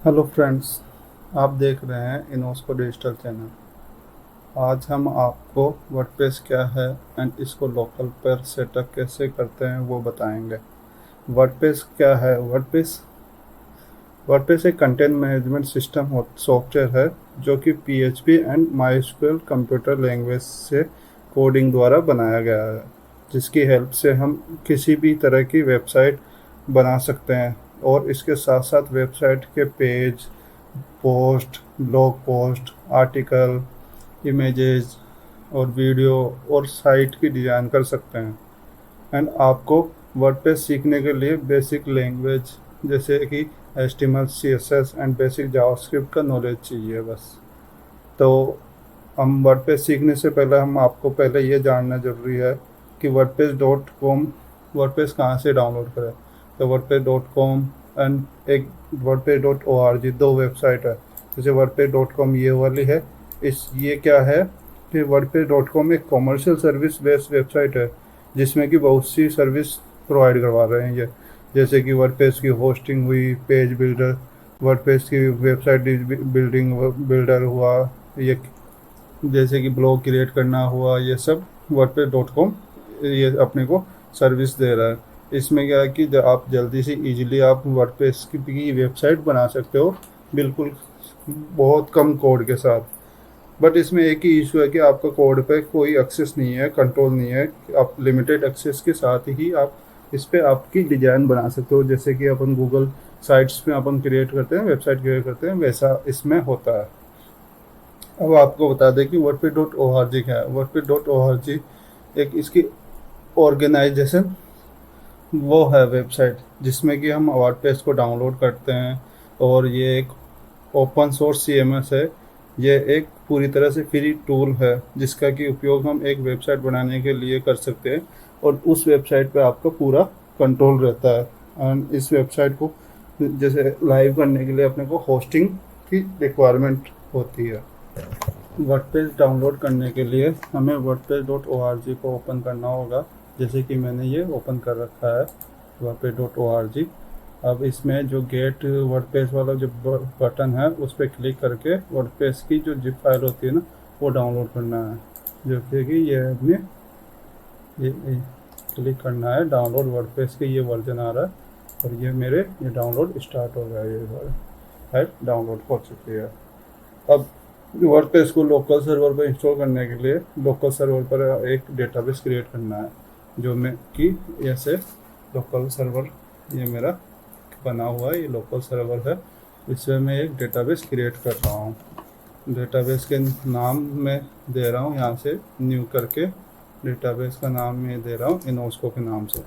Hello friends, आप देख रहे हैं इनोस्को डिजिटल चैनल। आज हम आपको वर्डप्रेस क्या है एंड इसको लोकल पर सेटअप कैसे करते हैं वो बताएंगे। वर्डप्रेस क्या है? वर्डप्रेस वर्डप्रेस एक कंटेंट मैनेजमेंट सिस्टम सॉफ्टवेयर है जो कि पीएचपी एंड माइस्क्वेल कंप्यूटर लैंग्वेज से कोडिंग द्वारा बनाया गया है, जिसकी हेल्प से हम किसी भी तरह की वेबसाइट बना सकते हैं। और इसके साथ साथ वेबसाइट के page, post, blog post, article, images और वीडियो और साइट की डिज़ाइन कर सकते हैं। एंड आपको वर्डप्रेस सीखने के लिए बेसिक लैंग्वेज जैसे कि HTML, CSS and basic JavaScript का नॉलेज चाहिए बस। तो हम वर्डप्रेस सीखने से पहले हम आपको पहले ये जानना ज़रूरी है कि वर्डप्रेस कहाँ से डाउनलोड करें। तो वर्डप्रेस.com एंड एक वर्डप्रेस.org, दो वेबसाइट है। जैसे वर्डप्रेस.com ये वाली है। ये क्या है कि वर्डप्रेस.com एक कॉमर्शियल सर्विस बेस्ड वेबसाइट है जिसमें कि बहुत सी सर्विस प्रोवाइड करवा रहे हैं ये, जैसे कि वर्डप्रेस की होस्टिंग हुई, पेज बिल्डर, वर्डप्रेस की वेबसाइट बिल्डिंग बिल्डर हुआ, ये जैसे कि ब्लॉग क्रिएट करना हुआ, ये सब wordpress.com ये अपने को सर्विस दे रहा है। इसमें क्या है कि आप जल्दी से इजीली आप वर्डप्रेस की वेबसाइट बना सकते हो, बिल्कुल बहुत कम कोड के साथ। बट इसमें एक ही इशू है कि आपका कोड पे कोई एक्सेस नहीं है, कंट्रोल नहीं है। आप लिमिटेड एक्सेस के साथ ही आप इस पे आपकी डिज़ाइन बना सकते हो, जैसे कि अपन गूगल साइट्स में अपन क्रिएट करते हैं, वेबसाइट क्रिएट करते हैं, वैसा इसमें होता है। अब आपको बता दें कि wordpress.org क्या है। wordpress.org एक इसकी ऑर्गेनाइजेशन वो है वेबसाइट जिसमें कि हम वर्डप्रेस को डाउनलोड करते हैं। और ये एक ओपन सोर्स CMS है। ये एक पूरी तरह से फ्री टूल है जिसका कि उपयोग हम एक वेबसाइट बनाने के लिए कर सकते हैं, और उस वेबसाइट पे आपका पूरा कंट्रोल रहता है। एंड इस वेबसाइट को जैसे लाइव करने के लिए अपने को होस्टिंग की रिक्वायरमेंट होती है। वर्डप्रेस डाउनलोड करने के लिए हमें wordpress.org को ओपन करना होगा, जैसे कि मैंने ये ओपन कर रखा है wordpress.org। अब इसमें जो गेट वर्डप्रेस वाला जो बटन है उस पर क्लिक करके वर्डप्रेस की जो जिप फाइल होती है ना, वो डाउनलोड करना है। जैसे कि ये अपने ये क्लिक करना है, डाउनलोड वर्डप्रेस की ये वर्जन आ रहा है, और ये मेरे ये डाउनलोड स्टार्ट हो गया। ये फाइल डाउनलोड हो चुकी है। अब वर्डप्रेस को लोकल सर्वर पर इंस्टॉल करने के लिए लोकल सर्वर पर एक डेटाबेस क्रिएट करना है, जो मैं कि ऐसे लोकल सर्वर ये मेरा बना हुआ है, ये लोकल सर्वर है। इसमें मैं एक डेटाबेस क्रिएट कर रहा हूँ। डेटाबेस के नाम मैं दे रहा हूँ यहाँ से न्यू करके, डेटाबेस का नाम मैं दे रहा हूँ इनोस्को के नाम से,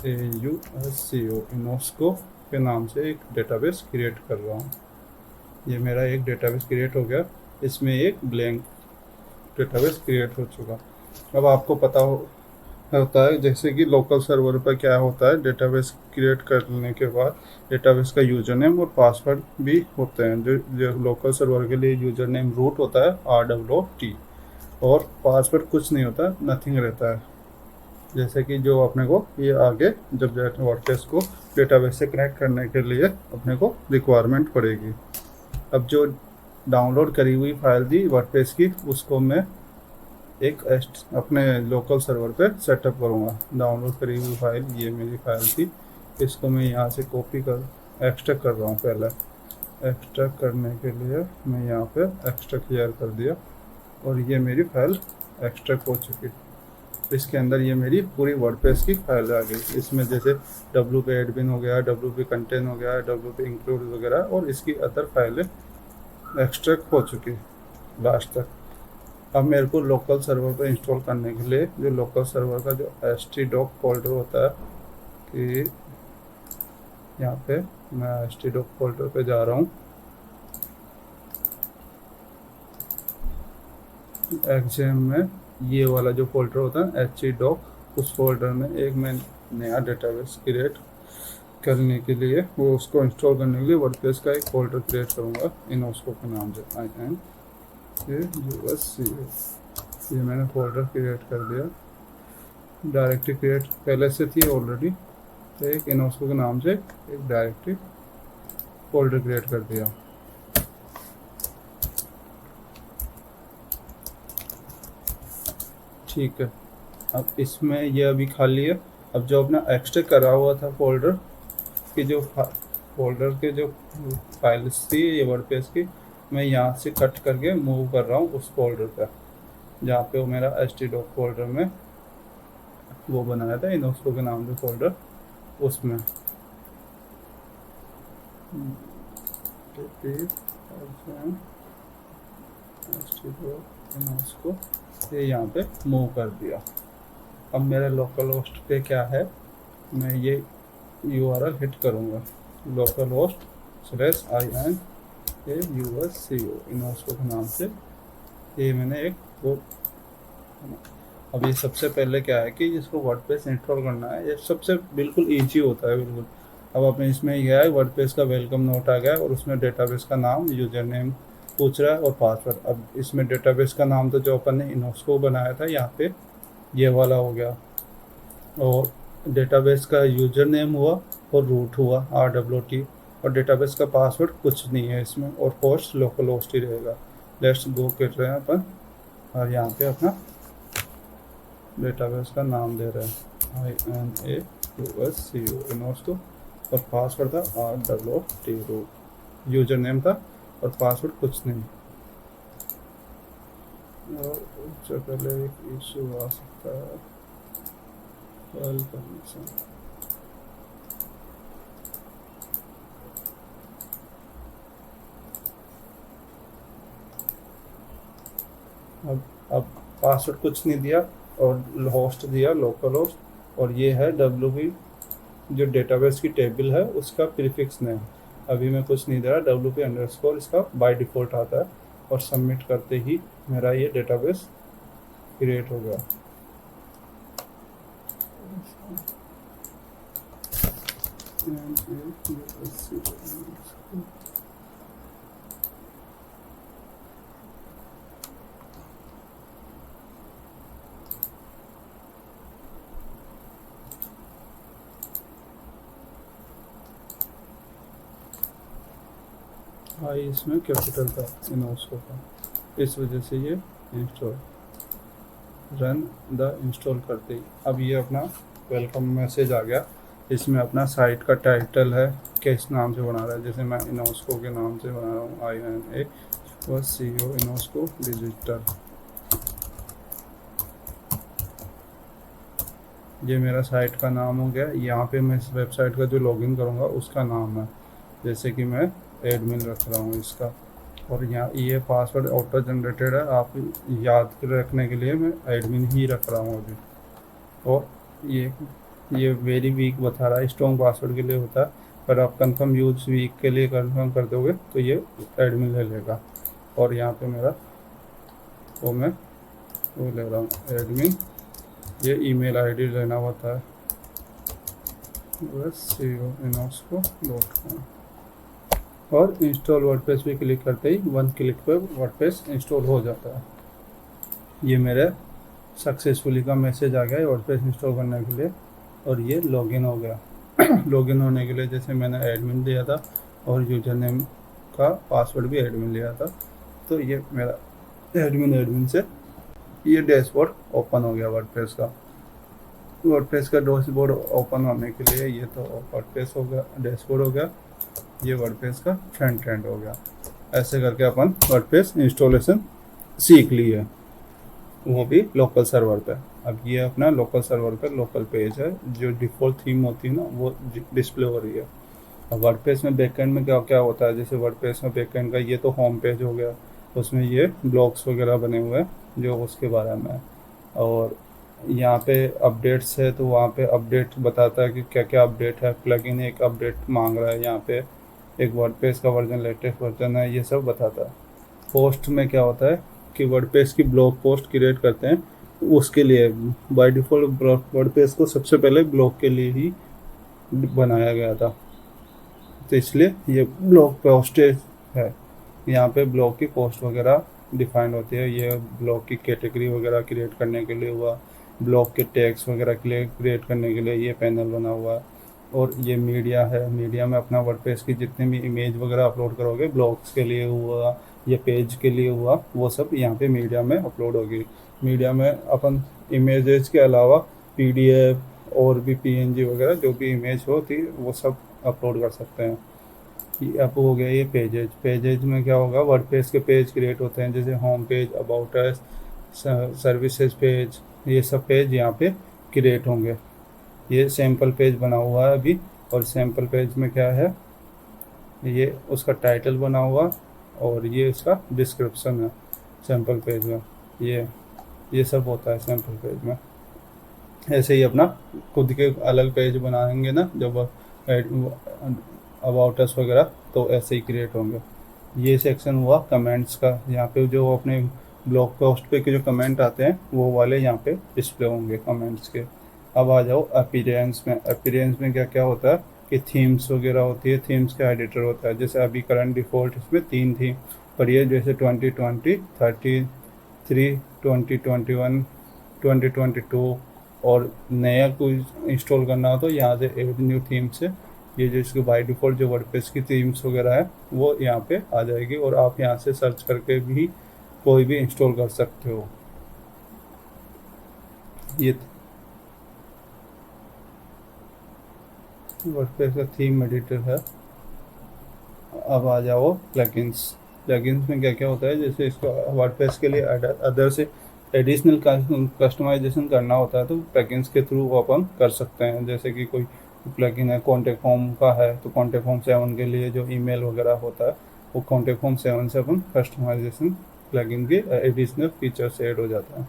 INAUSCO, इनोस्को के नाम से एक डेटाबेस क्रिएट कर रहा हूँ। ये मेरा एक डेटाबेस क्रिएट हो गया। इसमें एक ब्लैंक डेटाबेस क्रिएट हो चुका। अब आपको पता होता है जैसे कि लोकल सर्वर पर क्या होता है, डेटाबेस क्रिएट करने के बाद डेटाबेस का यूज़र नेम और पासवर्ड भी होते हैं। जो लोकल सर्वर के लिए यूज़र नेम रूट होता है, ROOT, और पासवर्ड कुछ नहीं होता, नथिंग रहता है। जैसे कि जो अपने को ये आगे जब वर्डप्रेस को डेटाबेस से कनेक्ट करने के लिए अपने को रिक्वायरमेंट पड़ेगी। अब जो डाउनलोड करी हुई फाइल थी वर्डप्रेस की, उसको मैं एक अपने लोकल सर्वर पे सेटअप करूँगा। डाउनलोड करी हुई फाइल ये मेरी फाइल थी, इसको मैं यहाँ से कॉपी कर एक्सट्रैक्ट कर रहा हूँ। पहले एक्सट्रैक्ट करने के लिए मैं यहाँ पे एक्सट्रैक्ट क्लियर कर दिया, और ये मेरी फाइल एक्सट्रैक्ट हो चुकी। इसके अंदर ये मेरी पूरी वर्डप्रेस की फाइल आ गई। इसमें जैसे WP एडमिन हो गया, WP कंटेंट हो गया, WP इंक्लूड वगैरह, और इसकी अदर फाइलें एक्सट्रैक्ट हो चुकी लास्ट तक। अब मेरे को लोकल सर्वर पर इंस्टॉल करने के लिए जो लोकल सर्वर का जो htdoc फोल्डर होता है, कि यहाँ पे मैं htdoc फोल्डर पे जा रहा हूँ। एग्जाम में ये वाला जो फोल्डर होता है htdoc, उस फोल्डर में एक मैं नया डेटाबेस क्रिएट करने के लिए, वो उसको इंस्टॉल करने के लिए वर्डप्रेस का एक फोल्डर क्रिएट करूँगा इनोस्को के नाम से, INAUSCO। ये मैंने फोल्डर क्रिएट कर दिया। डायरेक्टरी क्रिएट पहले से थी ऑलरेडी, तो एक इनोस्को के नाम से एक डायरेक्टरी फोल्डर क्रिएट कर दिया। ठीक है, अब इसमें ये अभी खाली है। अब जो अपना एक्सट्रैक्ट करा हुआ था फोल्डर की, जो फोल्डर के जो फाइल्स थी ये वर्डप्रेस की, मैं यहाँ से कट करके मूव कर रहा हूँ उस फोल्डर पर जहाँ पे वो मेरा htdoc फोल्डर में वो बनाया था इनोस्को के नाम से फोल्डर, उसमें इनोस्को ये यहाँ पे मूव कर दिया। अब मेरे लोकल होस्ट पे क्या है, मैं ये URL हिट करूँगा, लोकल होस्ट /INAUSCO इनोस्को के नाम से। ये मैंने एक वो, अब ये सबसे पहले क्या है कि इसको वर्डप्रेस इंस्टॉल करना है। ये सबसे बिल्कुल ईजी होता है बिल्कुल। अब अपने इसमें यह है वर्डप्रेस का वेलकम नोट आ गया है और उसमें डेटाबेस का नाम, यूजर नेम पूछ रहा है और पासवर्ड। अब इसमें डेटाबेस का नाम तो जो अपन ने इनोस्को बनाया था यहाँ पे ये वाला हो गया, और डेटाबेस का यूजर नेम हुआ और रूट हुआ RWT, और डेटाबेस का पासवर्ड कुछ नहीं है इसमें, और होस्ट लोकल होस्ट ही रहेगा। लेट्स गो कर रहे हैं अपन और यहाँ पे अपना डेटाबेस का नाम दे रहे हैं INAUSCO इनोस्को, और पासवर्ड था RWT रूट, यूजर नेम था और पासवर्ड कुछ नहीं। और उससे पहले एक इशू आ सकता है, फाइल परमिशन। अब पासवर्ड कुछ नहीं दिया और होस्ट दिया लोकल होस्ट, और ये है WP जो डेटाबेस की टेबल है उसका प्रीफिक्स नेम। अभी मैं कुछ नहीं दे रहा, WP_ इसका बाय डिफ़ॉल्ट आता है, और सबमिट करते ही मेरा ये डेटाबेस क्रिएट हो गया। आई इसमें कैपिटल था इनोस्को का, इस वजह से ये इंस्टॉल रन द इंस्टॉल करते ही अब ये अपना वेलकम मैसेज आ गया। इसमें अपना साइट का टाइटल है, किस नाम से बना रहा है, जैसे मैं इनोस्को के नाम से बना रहा हूँ INAUSCO इनोस्को डिजिटल। ये मेरा साइट का नाम हो गया। यहाँ पे मैं इस वेबसाइट का जो लॉगिन करूँगा उसका नाम है, जैसे कि मैं एडमिन रख रहा हूँ इसका, और यहाँ ये पासवर्ड ऑटो जनरेटेड है, आप याद रखने के लिए मैं एडमिन ही रख रहा हूँ अभी। और ये वेरी वीक बता रहा है, स्ट्रॉन्ग पासवर्ड के लिए होता है, पर आप कंफर्म यूज वीक के लिए कंफर्म कर दोगे तो ये एडमिन ले लेगा। और यहाँ पे मेरा मैं वो ले रहा हूँ एडमिन, ये ईमेल आईडी लेना होता है inosco.com, और इंस्टॉल वर्डप्रेस भी क्लिक करते ही 1 क्लिक पर वर्डप्रेस इंस्टॉल हो जाता है। ये मेरे सक्सेसफुली का मैसेज आ गया है वर्डप्रेस इंस्टॉल करने के लिए, और ये लॉगिन हो गया। लॉगिन होने के लिए जैसे मैंने एडमिन दिया था और यूजर नेम का पासवर्ड भी एडमिन लिया था, तो ये मेरा एडमिन से ये डैशबोर्ड ओपन हो गया वर्डप्रेस का। वर्डप्रेस का डैशबोर्ड ओपन होने के लिए ये तो वर्डप्रेस हो गया, डैशबोर्ड हो गया, ये वर्डप्रेस का फ्रंट एंड हो गया। ऐसे करके अपन वर्डप्रेस इंस्टॉलेशन सीख ली है, वो भी लोकल सर्वर पे। अब ये अपना लोकल सर्वर पे लोकल पेज है, जो डिफ़ॉल्ट थीम होती है ना वो डिस्प्ले हो रही है। अब वर्डप्रेस में बैकएंड में क्या क्या होता है, जैसे वर्डप्रेस में बैकएंड का ये तो होम पेज हो गया, उसमें ये ब्लॉग्स वगैरह बने हुए हैं जो उसके बारे में है। और यहाँ पे अपडेट्स है तो वहाँ पे अपडेट बताता है कि क्या क्या अपडेट है, प्लगइन एक अपडेट मांग रहा है, यहाँ पे एक वर्डप्रेस का वर्जन लेटेस्ट वर्जन है, ये सब बताता है। पोस्ट में क्या होता है कि वर्डप्रेस की ब्लॉग पोस्ट क्रिएट करते हैं, उसके लिए बाय डिफ़ॉल्ट वर्डप्रेस को सबसे पहले ब्लॉग के लिए ही बनाया गया था, तो इसलिए ये ब्लॉग पोस्ट है। यहाँ पे ब्लॉग की पोस्ट वगैरह डिफाइंड होती है, ये ब्लॉग की कैटेगरी वगैरह क्रिएट करने के लिए हुआ, ब्लॉग के टैग्स वगैरह क्रिएट करने के लिए ये पैनल बना हुआ है। और ये मीडिया है, मीडिया में अपना वर्डप्रेस की जितने भी इमेज वगैरह अपलोड करोगे, ब्लॉग्स के लिए हुआ या पेज के लिए हुआ, वो सब यहाँ पे मीडिया में अपलोड होगी। मीडिया में अपन इमेजेस के अलावा पीडीएफ और भी पीएनजी वगैरह जो भी इमेज होती वो सब अपलोड कर सकते हैं। अब हो गया ये पेजेज। पेजेज में क्या होगा, वर्डप्रेस के पेज क्रिएट होते हैं, जैसे home page, about us, services page, ये सब पेज यहाँ पे क्रिएट होंगे। ये सैम्पल पेज बना हुआ है अभी, और सैम्पल पेज में क्या है, ये उसका टाइटल बना हुआ और ये उसका डिस्क्रिप्शन है सैम्पल पेज में। ये सब होता है सैम्पल पेज में। ऐसे ही अपना खुद के अलग पेज बनाएंगे ना जब अबाउट अस वगैरह, तो ऐसे ही क्रिएट होंगे। ये सेक्शन हुआ कमेंट्स का। यहाँ पे जो अपने ब्लॉग पोस्ट पे के जो कमेंट आते हैं वो वाले यहाँ पे डिस्प्ले होंगे कमेंट्स के। अब आ जाओ अपीयरेंस में। अपीयरेंस में क्या क्या होता है कि थीम्स वगैरह होती है, थीम्स का एडिटर होता है। जैसे अभी करंट डिफ़ॉल्ट इसमें 3 थीम पड़ी है, जैसे 2020, 33, 2021, 2022। और नया कोई इंस्टॉल करना हो तो यहाँ से एड न्यू थीम से ये जो इसके बाय डिफ़ॉल्ट जो वर्डप्रेस की थीम्स वगैरह है वो यहाँ पे आ जाएगी, और आप यहाँ से सर्च करके भी कोई भी इंस्टॉल कर सकते हो। ये वर्डप्रेस का थीम एडिटर है। अब आ जाओ प्लगइन्स। प्लगइन्स में क्या क्या होता है, जैसे इसको वर्डप्रेस के लिए अदर से एडिशनल कस्टमाइजेशन करना होता है तो प्लगइन्स के थ्रू अपन कर सकते हैं। जैसे कि कोई प्लगइन है कॉन्टेक्ट फॉर्म का है, तो कॉन्टेक्ट फॉर्म 7 के लिए जो ईमेल वगैरह होता है वो कॉन्टेक्ट फॉर्म 7 से अपन कस्टमाइजेशन प्लगइन के एडिशनल फीचर्स ऐड हो जाता है।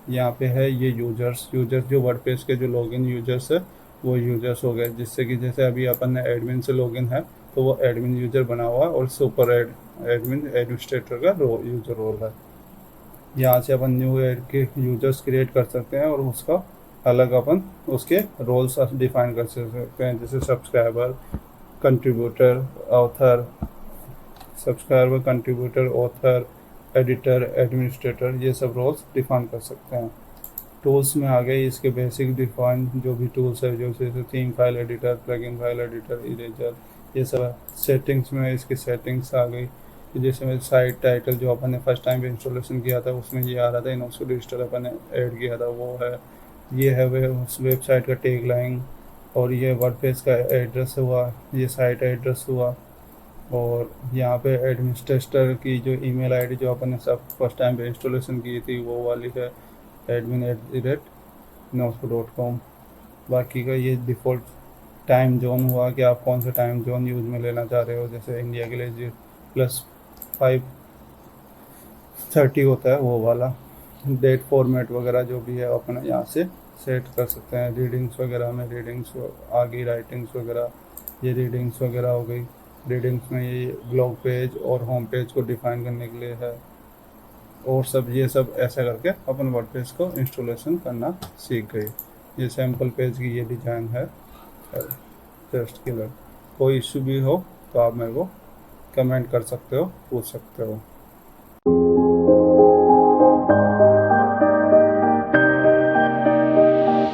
यहाँ पे है ये यूजर्स जो वर्डप्रेस के जो लॉगिन यूजर्स है वो यूजर्स हो गए, जिससे कि जैसे अभी अपन ने एडमिन से लॉगिन है तो वो एडमिन यूजर बना हुआ है, और सुपर एडमिन एडमिनिस्ट्रेटर का यूजर रोल है। यहाँ से अपन न्यू एड के यूजर्स क्रिएट कर सकते हैं और उसका अलग अपन उसके रोल्स डिफाइन कर सकते हैं, जैसे subscriber, contributor, author, editor, administrator, ये सब रोल्स डिफाइन कर सकते हैं। टूल्स में आ गए इसके बेसिक डिफाइन जो भी टूल्स है, जैसे theme file editor, plugin file editor, eraser, ये सब है। सेटिंग्स में इसकी सेटिंग्स आ गई, जैसे मैं साइट टाइटल जो अपन ने फर्स्ट टाइम इंस्टॉलेशन किया था उसमें ये आ रहा था, इनोस्को डिजिटल अपन ने ऐड किया था वो है। ये है वे उस वेबसाइट का टैग लाइन, और ये वर्डप्रेस का एड्रेस हुआ, ये साइट एड्रेस हुआ। और यहाँ पे एडमिनिस्ट्रेटर की जो ईमेल आईडी जो अपन ने सब फर्स्ट टाइम पे इंस्टॉलेशन की थी वो वाली है, admin@nosco.com। बाकी का ये डिफ़ॉल्ट टाइम जोन हुआ कि आप कौन सा टाइम जोन यूज़ में लेना चाह रहे हो, जैसे इंडिया के लिए +5:30 होता है वो वाला। डेट फॉर्मेट वगैरह जो भी है अपना यहाँ से सेट कर सकते हैं। रीडिंग्स वगैरह में रीडिंग्स आ गई, राइटिंग्स वगैरह, ये रीडिंग्स वगैरह हो गई। रीडिंग्स में ये ब्लॉग पेज और होम पेज को डिफाइन करने के लिए है, और सब ये सब ऐसा करके अपन वर्डप्रेस को इंस्टॉलेशन करना सीख गए। ये सैम्पल पेज की ये डिज़ाइन है जस्ट क्लियर। कोई इशू भी हो तो आप मेरे को कमेंट कर सकते हो, पूछ सकते हो।